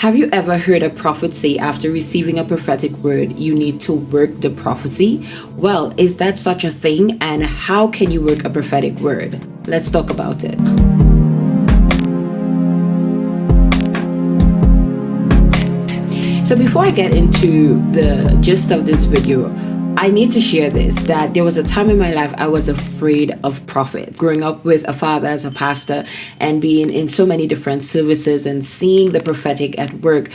Have you ever heard a prophet say after receiving a prophetic word, you need to work the prophecy? Well, is that such a thing, and how can you work a prophetic word? Let's talk about it. So before I get into the gist of this video, I need to share this, that there was a time in my life I was afraid of prophets. Growing up with a father as a pastor and being in so many different services and seeing the prophetic at work,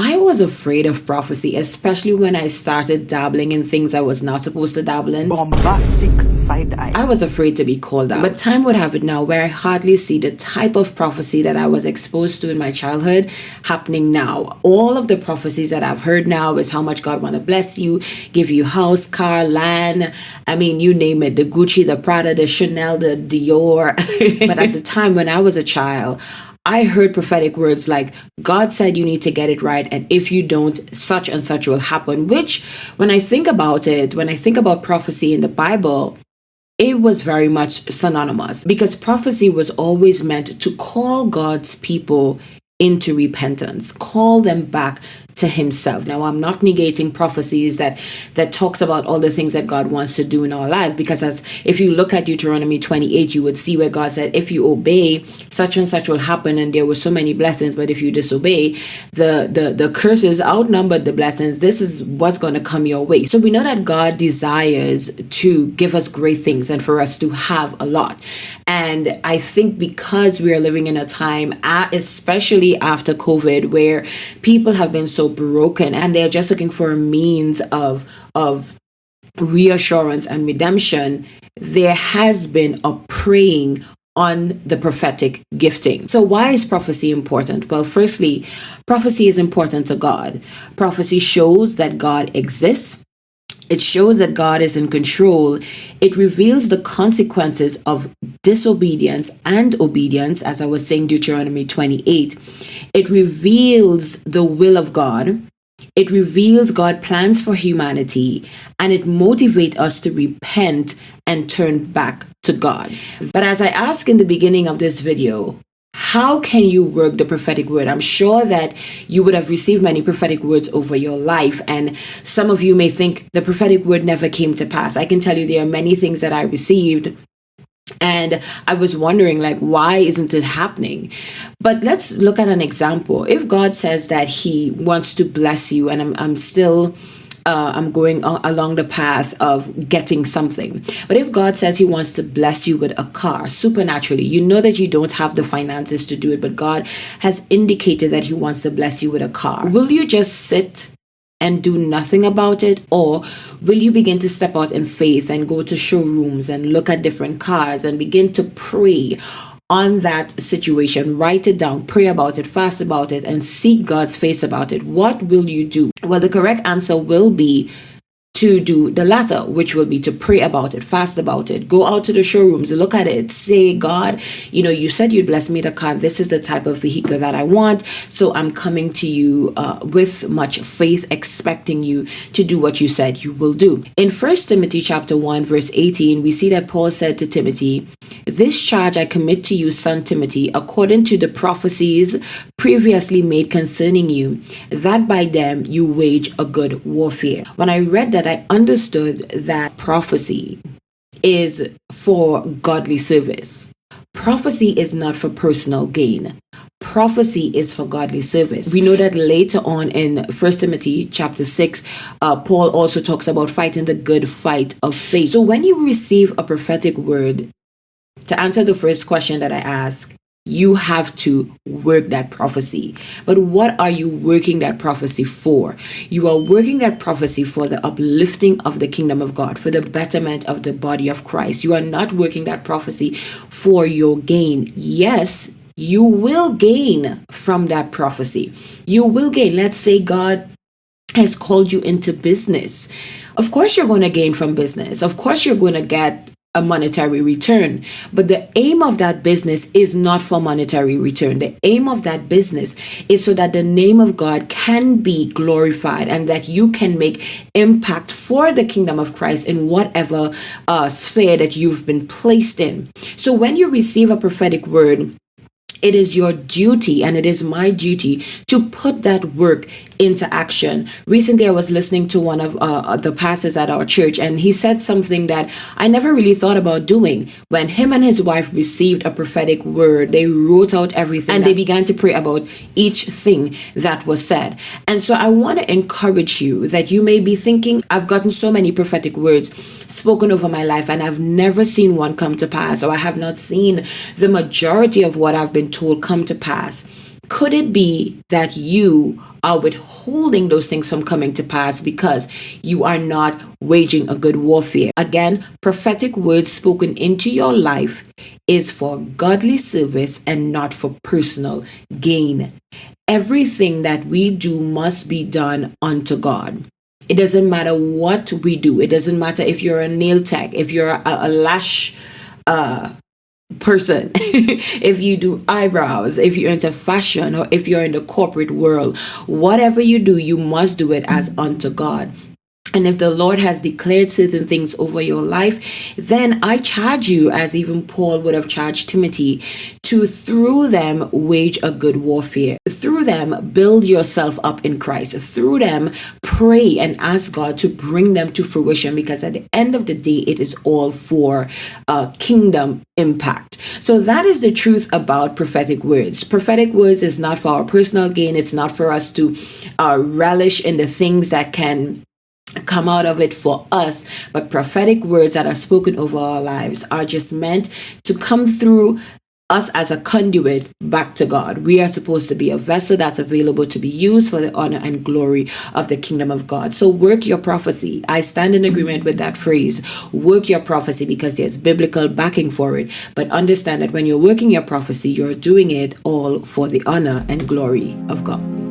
I was afraid of prophecy, especially when I started dabbling in things I was not supposed to dabble in. Bombastic side eye. I was afraid to be called out. But time would have it now where I hardly see the type of prophecy that I was exposed to in my childhood happening now. All of the prophecies that I've heard now is how much God want to bless you, give you house, car, land. I mean, you name it, the Gucci, the Prada, the Chanel, the Dior. But at the time when I was a child, I heard prophetic words like, God said you need to get it right, and if you don't, such and such will happen. Which, when I think about it, when I think about prophecy in the Bible, it was very much synonymous, because prophecy was always meant to call God's people into repentance, call them back to himself. Now, I'm not negating prophecies that talks about all the things that God wants to do in our life, because if you look at Deuteronomy 28, you would see where God said, if you obey, such and such will happen, and there were so many blessings, but if you disobey, the curses outnumbered the blessings. This is what's going to come your way. So we know that God desires to give us great things and for us to have a lot. And I think because we are living in a time, especially after COVID, where people have been so broken and they're just looking for a means of reassurance and redemption, there has been a preying on the prophetic gifting. So why is prophecy important? Well, firstly, prophecy is important to God. Prophecy shows that God exists. It shows that God is in control. It reveals the consequences of disobedience and obedience, as I was saying, Deuteronomy 28. It reveals the will of God. It reveals God's plans for humanity, and it motivates us to repent and turn back to God. But as I asked in the beginning of this video, how can you work the prophetic word? I'm sure that you would have received many prophetic words over your life, and some of you may think the prophetic word never came to pass. I can tell you there are many things that I received, and I was wondering, like, why isn't it happening? But let's look at an example. If God says that he wants to bless you, and I'm going along the path of getting something. But if God says he wants to bless you with a car supernaturally, you know that you don't have the finances to do it, but God has indicated that he wants to bless you with a car. Will you just sit and do nothing about it? Or will you begin to step out in faith and go to showrooms and look at different cars and begin to pray on that situation, write it down, pray about it, fast about it, and seek God's face about it? What will you do? Well, the correct answer will be to do the latter, which will be to pray about it, fast about it, go out to the showrooms, look at it, say, God, you said you'd bless me to car. This is the type of vehicle that I want. So I'm coming to you with much faith, expecting you to do what you said you will do. In 1 Timothy chapter 1, verse 18, we see that Paul said to Timothy, this charge I commit to you, son Timothy, according to the prophecies previously made concerning you, that by them you wage a good warfare. When I read that, I understood that prophecy is for godly service. Prophecy is not for personal gain. Prophecy is for godly service. We know that later on in 1 Timothy chapter 6, Paul also talks about fighting the good fight of faith. So when you receive a prophetic word, to answer the first question that I asked, you have to work that prophecy. But what are you working that prophecy for? You are working that prophecy for the uplifting of the kingdom of God, for the betterment of the body of Christ. You are not working that prophecy for your gain. Yes, you will gain from that prophecy. You will gain. Let's say God has called you into business. Of course, you're going to gain from business. Of course, you're going to get a monetary return. But the aim of that business is not for monetary return. The aim of that business is so that the name of God can be glorified and that you can make impact for the kingdom of Christ in whatever sphere that you've been placed in. So when you receive a prophetic word, It is your duty and it is my duty to put that work into action. Recently, I was listening to one of the pastors at our church, and he said something that I never really thought about doing. When him and his wife received a prophetic word, they wrote out everything and they began to pray about each thing that was said. And so I want to encourage you that you may be thinking, I've gotten so many prophetic words spoken over my life and I've never seen one come to pass, or I have not seen the majority of what I've been told come to pass. Could it be that you are withholding those things from coming to pass because you are not waging a good warfare? Again, prophetic words spoken into your life is for godly service and not for personal gain. Everything that we do must be done unto God. It doesn't matter what we do. It doesn't matter if you're a nail tech, if you're a lash person, if you do eyebrows, if you're into fashion, or if you're in the corporate world. Whatever you do, you must do it as unto God. And if the Lord has declared certain things over your life, then I charge you, as even Paul would have charged Timothy, to through them wage a good warfare. Through them build yourself up in Christ. Through them pray and ask God to bring them to fruition, because at the end of the day, it is all for kingdom impact. So that is the truth about prophetic words. Prophetic words is not for our personal gain. It's not for us to relish in the things that can come out of it for us, but prophetic words that are spoken over our lives are just meant to come through us as a conduit back to God. We are supposed to be a vessel that's available to be used for the honor and glory of the kingdom of God. So work your prophecy. I stand in agreement with that phrase. Work your prophecy, because there's biblical backing for it. But understand that when you're working your prophecy, you're doing it all for the honor and glory of God.